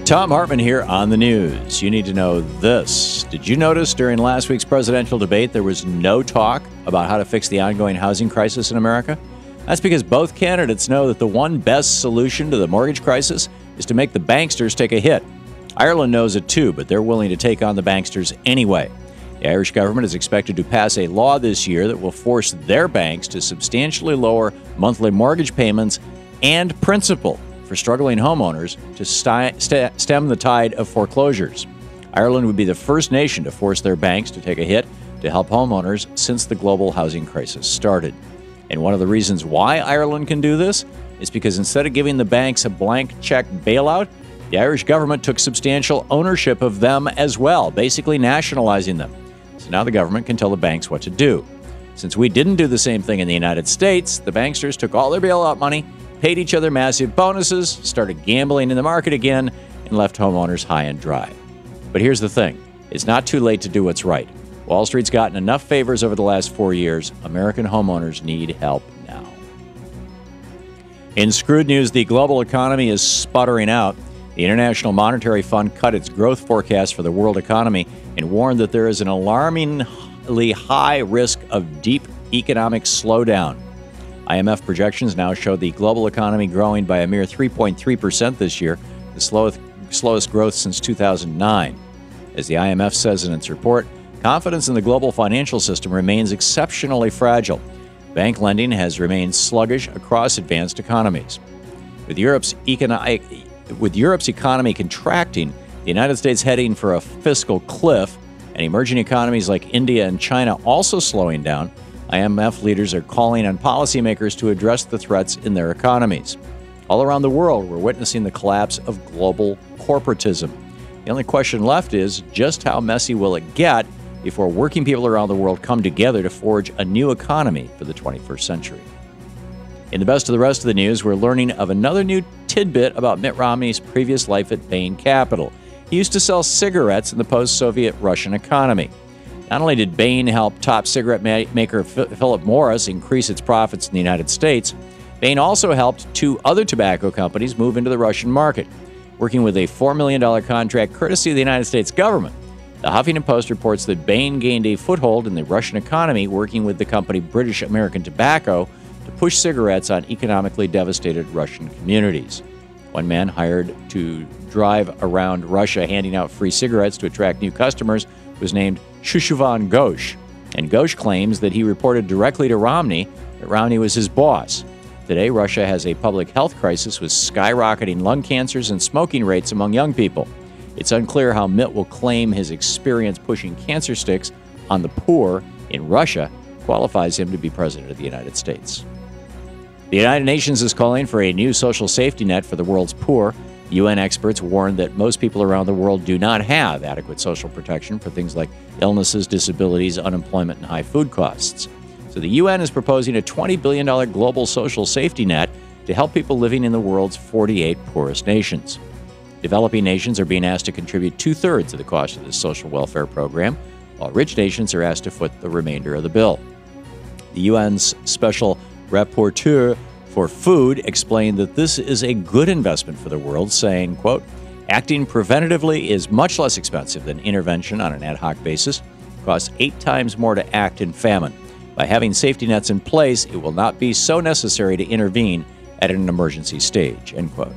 Thom Hartmann here on the news. You need to know this. Did you notice during last week's presidential debate there was no talk about how to fix the ongoing housing crisis in America? That's because both candidates know that the one best solution to the mortgage crisis is to make the banksters take a hit. Ireland knows it too, but they're willing to take on the banksters anyway. The Irish government is expected to pass a law this year that will force their banks to substantially lower monthly mortgage payments and principal for struggling homeowners to stem the tide of foreclosures. Ireland would be the first nation to force their banks to take a hit to help homeowners since the global housing crisis started. And one of the reasons why Ireland can do this is because instead of giving the banks a blank check bailout, the Irish government took substantial ownership of them as well, basically nationalizing them. So now the government can tell the banks what to do. Since we didn't do the same thing in the United States, the banksters took all their bailout money, paid each other massive bonuses, started gambling in the market again, and left homeowners high and dry. But here's the thing. It's not too late to do what's right. Wall Street's gotten enough favors over the last 4 years. American homeowners need help now. In screwed news, the global economy is sputtering out. The International Fund cut its growth forecast for the world economy and warned that there is an alarmingly high risk of deep economic slowdown. IMF projections now show the global economy growing by a mere 3.3% this year, the slowest growth since 2009. As the IMF says in its report, confidence in the global financial system remains exceptionally fragile. Bank lending has remained sluggish across advanced economies. With Europe's economy contracting, the United States heading for a fiscal cliff, and emerging economies like India and China also slowing down, IMF leaders are calling on policymakers to address the threats in their economies. All around the world, we're witnessing the collapse of global corporatism. The only question left is just how messy will it get before working people around the world come together to forge a new economy for the 21st century. In the best of the rest of the news, we're learning of another new tidbit about Mitt Romney's previous life at Bain Capital. He used to sell cigarettes in the post-Soviet Russian economy. Not only did Bain help top cigarette maker Philip Morris increase its profits in the United States, Bain also helped two other tobacco companies move into the Russian market, working with a $4 million contract courtesy of the United States government. The Huffington Post reports that Bain gained a foothold in the Russian economy, working with the company British American Tobacco to push cigarettes on economically devastated Russian communities. One man hired to drive around Russia handing out free cigarettes to attract new customers was named Shushuvan Ghosh, and Ghosh claims that he reported directly to Romney that Romney was his boss. Today, Russia has a public health crisis with skyrocketing lung cancers and smoking rates among young people. It's unclear how Mitt will claim his experience pushing cancer sticks on the poor in Russia qualifies him to be president of the United States. The United Nations is calling for a new social safety net for the world's poor. UN experts warn that most people around the world do not have adequate social protection for things like illnesses, disabilities, unemployment, and high food costs. So the UN is proposing a $20 billion global social safety net to help people living in the world's 48 poorest nations. Developing nations are being asked to contribute 2/3 of the cost of this social welfare program, while rich nations are asked to foot the remainder of the bill. The UN's special rapporteur for food explained that this is a good investment for the world, saying, quote, "Acting preventatively is much less expensive than intervention on an ad hoc basis. It costs 8 times more to act in famine. By having safety nets in place, it will not be so necessary to intervene at an emergency stage," end quote.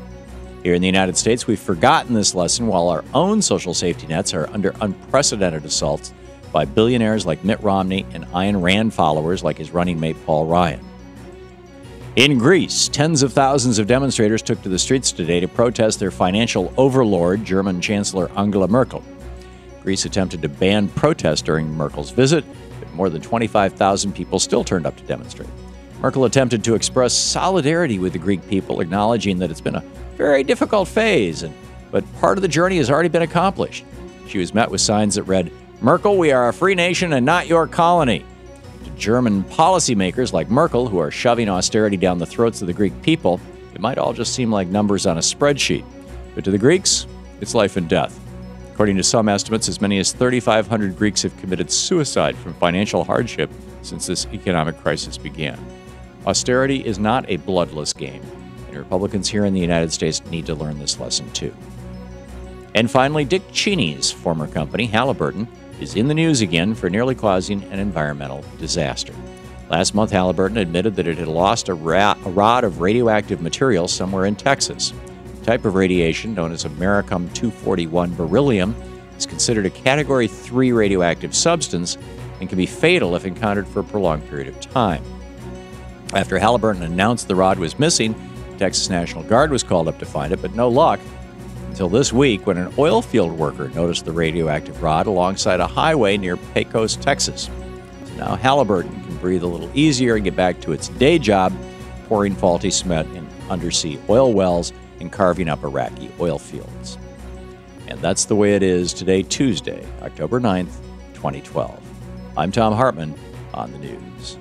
Here in the United States, we've forgotten this lesson while our own social safety nets are under unprecedented assaults by billionaires like Mitt Romney and Ayn Rand followers like his running mate Paul Ryan. In Greece, tens of thousands of demonstrators took to the streets today to protest their financial overlord, German Chancellor Angela Merkel. Greece attempted to ban protests during Merkel's visit, but more than 25,000 people still turned up to demonstrate. Merkel attempted to express solidarity with the Greek people, acknowledging that it's been a very difficult phase, but part of the journey has already been accomplished. She was met with signs that read, "Merkel, we are a free nation and not your colony." To German policymakers like Merkel, who are shoving austerity down the throats of the Greek people, it might all just seem like numbers on a spreadsheet. But to the Greeks, it's life and death. According to some estimates, as many as 3,500 Greeks have committed suicide from financial hardship since this economic crisis began. Austerity is not a bloodless game, and Republicans here in the United States need to learn this lesson too. And finally, Dick Cheney's former company, Halliburton, is in the news again for nearly causing an environmental disaster. Last month, Halliburton admitted that it had lost a rod of radioactive material somewhere in Texas. The type of radiation, known as americium-241 beryllium, is considered a Category 3 radioactive substance and can be fatal if encountered for a prolonged period of time. After Halliburton announced the rod was missing, the Texas National Guard was called up to find it, but no luck until this week when an oil field worker noticed the radioactive rod alongside a highway near Pecos, Texas. So now Halliburton can breathe a little easier and get back to its day job, pouring faulty cement in undersea oil wells and carving up Iraqi oil fields. And that's the way it is today, Tuesday, October 9th, 2012. I'm Thom Hartmann on the news.